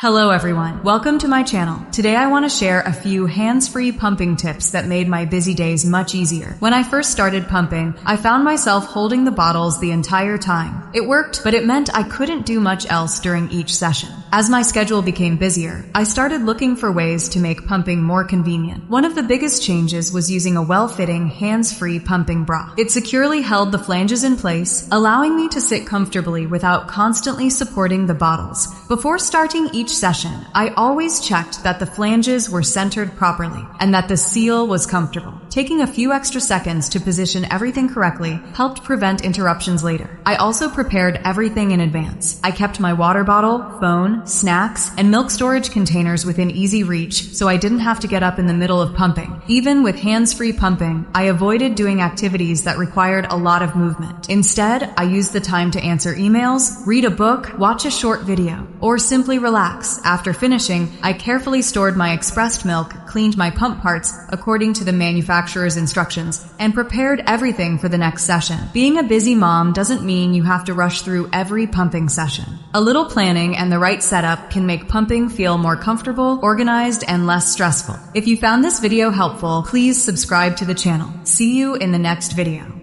Hello everyone, welcome to my channel. Today I want to share a few hands-free pumping tips that made my busy days much easier. When I first started pumping, I found myself holding the bottles the entire time. It worked, but it meant I couldn't do much else during each session. As my schedule became busier, I started looking for ways to make pumping more convenient. One of the biggest changes was using a well-fitting, hands-free pumping bra. It securely held the flanges in place, allowing me to sit comfortably without constantly supporting the bottles. Before starting each session, I always checked that the flanges were centered properly and that the seal was comfortable. Taking a few extra seconds to position everything correctly helped prevent interruptions later. I also prepared everything in advance. I kept my water bottle, phone, snacks, and milk storage containers within easy reach so I didn't have to get up in the middle of pumping. Even with hands-free pumping, I avoided doing activities that required a lot of movement. Instead, I used the time to answer emails, read a book, watch a short video, or simply relax. After finishing, I carefully stored my expressed milk, cleaned my pump parts according to the manufacturer's instructions, and prepared everything for the next session. Being a busy mom doesn't mean you have to rush through every pumping session. A little planning and the right setup can make pumping feel more comfortable, organized, and less stressful. If you found this video helpful, please subscribe to the channel. See you in the next video.